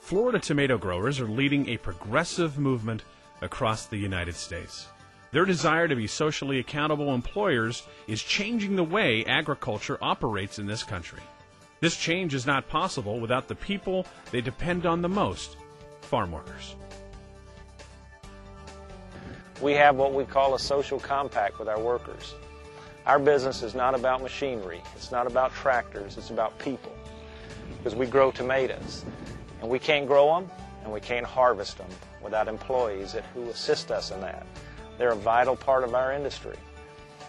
Florida tomato growers are leading a progressive movement across the United States. Their desire to be socially accountable employers is changing the way agriculture operates in this country. This change is not possible without the people they depend on the most, farm workers. We have what we call a social compact with our workers. Our business is not about machinery, it's not about tractors, it's about people. Because we grow tomatoes, and we can't grow them and we can't harvest them without employees who assist us in that. They're a vital part of our industry.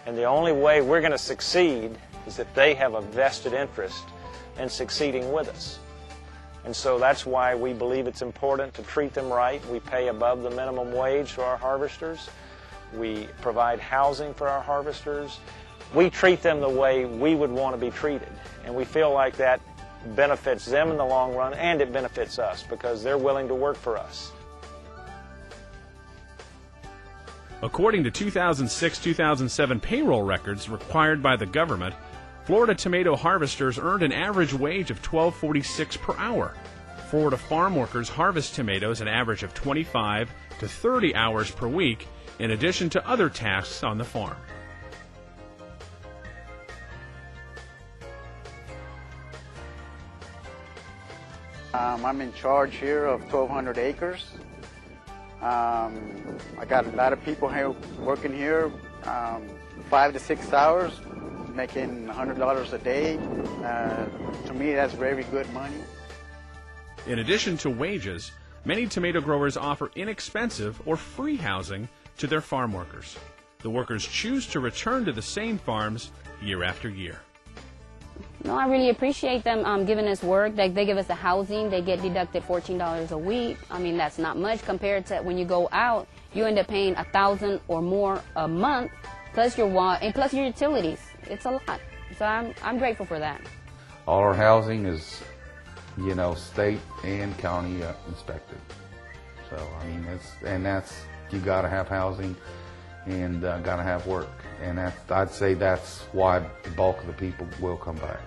And the only way we're going to succeed is if they have a vested interest in succeeding with us. And so that's why we believe it's important to treat them right. We pay above the minimum wage to our harvesters. We provide housing for our harvesters. We treat them the way we would want to be treated. And we feel like that benefits them in the long run, and it benefits us because they're willing to work for us. According to 2006-2007 payroll records required by the government, Florida tomato harvesters earned an average wage of $12.46 per hour. Florida farm workers harvest tomatoes an average of 25 to 30 hours per week, in addition to other tasks on the farm. I'm in charge here of 1,200 acres. I got a lot of people here working here 5 to 6 hours, making $100 a day. To me, that's very good money. In addition to wages, many tomato growers offer inexpensive or free housing to their farm workers. The workers choose to return to the same farms year after year. No, I really appreciate them giving us work. They give us the housing. They get deducted $14 a week. I mean, that's not much compared to when you go out, you end up paying $1,000 or more a month, plus your water and plus your utilities. It's a lot. So I'm grateful for that. All our housing is, state and county inspected. So I mean, you got to have housing and got to have work, and I'd say that's why the bulk of the people will come back.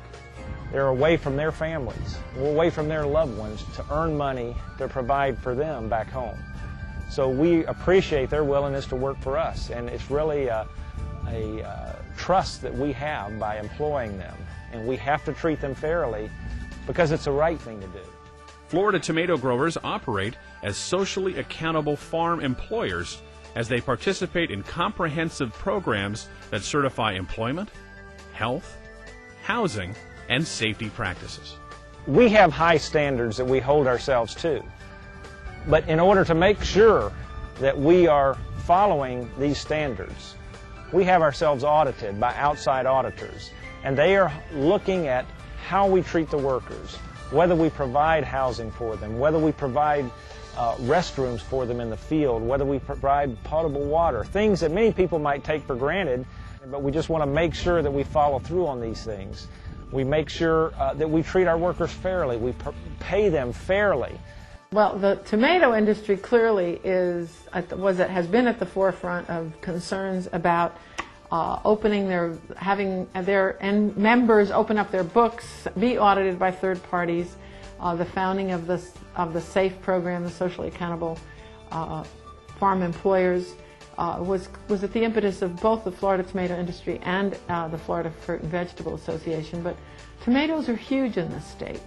They're away from their families, away from their loved ones to earn money to provide for them back home. So we appreciate their willingness to work for us, and it's really a trust that we have by employing them, and we have to treat them fairly because it's the right thing to do. Florida tomato growers operate as socially accountable farm employers as they participate in comprehensive programs that certify employment, health, housing, and safety practices. We have high standards that we hold ourselves to, but in order to make sure that we are following these standards, we have ourselves audited by outside auditors, and they are looking at how we treat the workers, whether we provide housing for them, whether we provide restrooms for them in the field, whether we provide potable water, things that many people might take for granted, but we just want to make sure that we follow through on these things. We make sure that we treat our workers fairly, we pay them fairly. Well, the tomato industry clearly has been at the forefront of concerns about having their members open up their books, be audited by third parties. The founding of the SAFE program, the Socially Accountable Farm Employers, was at the impetus of both the Florida tomato industry and the Florida Fruit and Vegetable Association. But tomatoes are huge in this state.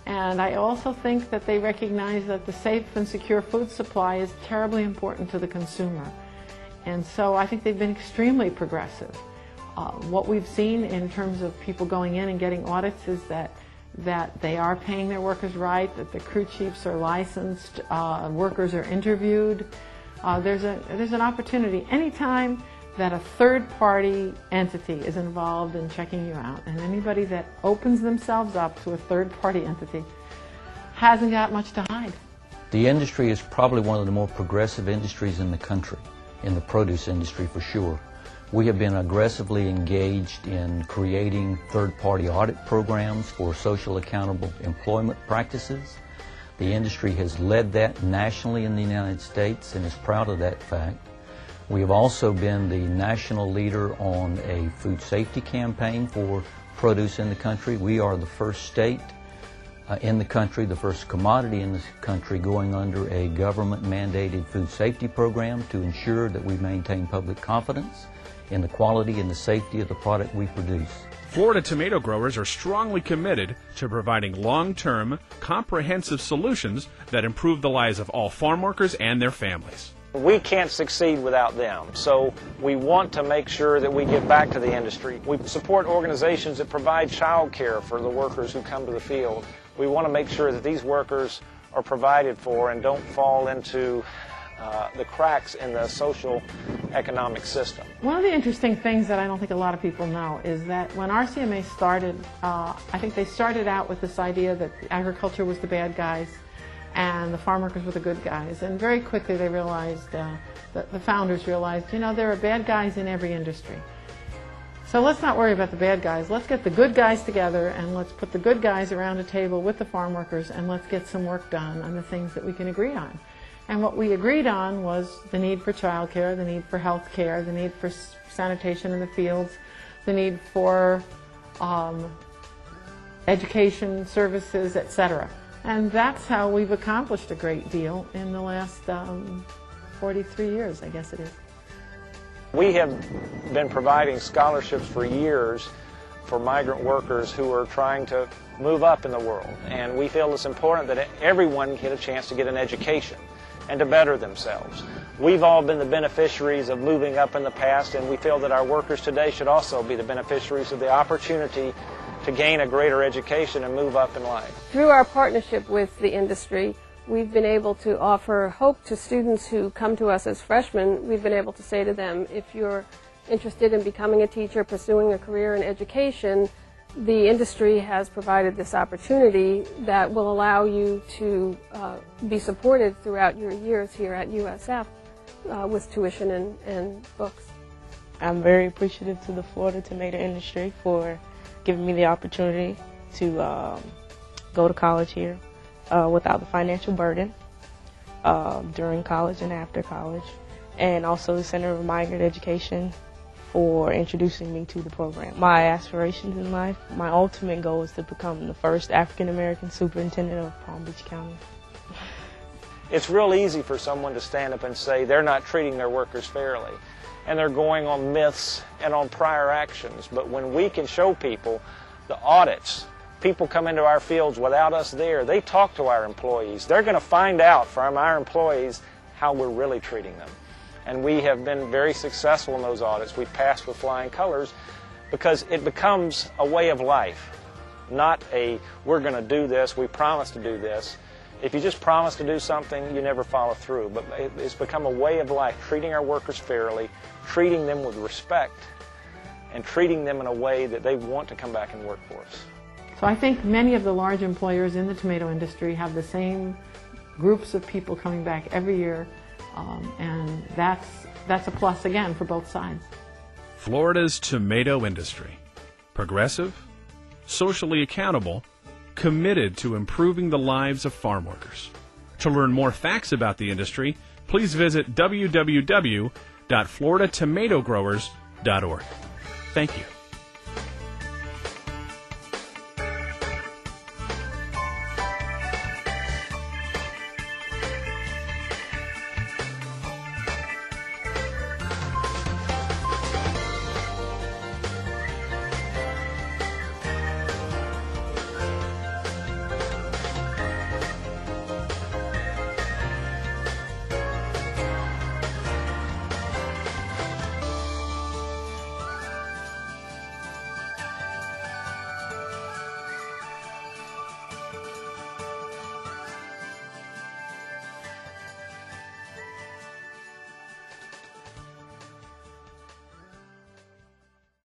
And I also think that they recognize that the safe and secure food supply is terribly important to the consumer. And so I think they've been extremely progressive. What we've seen in terms of people going in and getting audits is that they are paying their workers right, that the crew chiefs are licensed, workers are interviewed. There's an opportunity anytime that a third-party entity is involved in checking you out, and anybody that opens themselves up to a third-party entity hasn't got much to hide. The industry is probably one of the more progressive industries in the country, in the produce industry for sure. We have been aggressively engaged in creating third-party audit programs for social accountable employment practices. The industry has led that nationally in the United States and is proud of that fact. We have also been the national leader on a food safety campaign for produce in the country. We are the first state in the country, the first commodity in this country going under a government-mandated food safety program to ensure that we maintain public confidence in the quality and the safety of the product we produce. Florida tomato growers are strongly committed to providing long-term, comprehensive solutions that improve the lives of all farm workers and their families. We can't succeed without them, so we want to make sure that we give back to the industry. We support organizations that provide child care for the workers who come to the field. We want to make sure that these workers are provided for and don't fall into the cracks in the social economic system. One of the interesting things that I don't think a lot of people know is that when RCMA started, I think they started out with this idea that agriculture was the bad guys and the farm workers were the good guys. And very quickly they realized, the founders realized, you know, there are bad guys in every industry. So let's not worry about the bad guys. Let's get the good guys together and let's put the good guys around a table with the farm workers and let's get some work done on the things that we can agree on. And what we agreed on was the need for child care, the need for health care, the need for sanitation in the fields, the need for education services, etc. And that's how we've accomplished a great deal in the last 43 years, I guess it is. We have been providing scholarships for years for migrant workers who are trying to move up in the world. And we feel it's important that everyone get a chance to get an education and to better themselves. We've all been the beneficiaries of moving up in the past, and we feel that our workers today should also be the beneficiaries of the opportunity to gain a greater education and move up in life. Through our partnership with the industry, we've been able to offer hope to students who come to us as freshmen. We've been able to say to them, if you're interested in becoming a teacher, pursuing a career in education, the industry has provided this opportunity that will allow you to be supported throughout your years here at USF with tuition and books. I'm very appreciative to the Florida tomato industry for giving me the opportunity to go to college here without the financial burden during college and after college, and also the Center of Migrant Education for introducing me to the program. My aspirations in life, my ultimate goal is to become the first African-American superintendent of Palm Beach County. It's real easy for someone to stand up and say they're not treating their workers fairly, and they're going on myths and on prior actions. But when we can show people the audits, people come into our fields without us there, they talk to our employees. They're going to find out from our employees how we're really treating them. And we have been very successful in those audits. We've passed with flying colors because it becomes a way of life, not a, we're going to do this, we promise to do this. If you just promise to do something, you never follow through. But it's become a way of life, treating our workers fairly, treating them with respect, and treating them in a way that they want to come back and work for us. So I think many of the large employers in the tomato industry have the same groups of people coming back every year, and that's a plus again for both sides. Florida's tomato industry. Progressive, socially accountable, committed to improving the lives of farm workers. To learn more facts about the industry, please visit www.floridatomatogrowers.org. Thank you.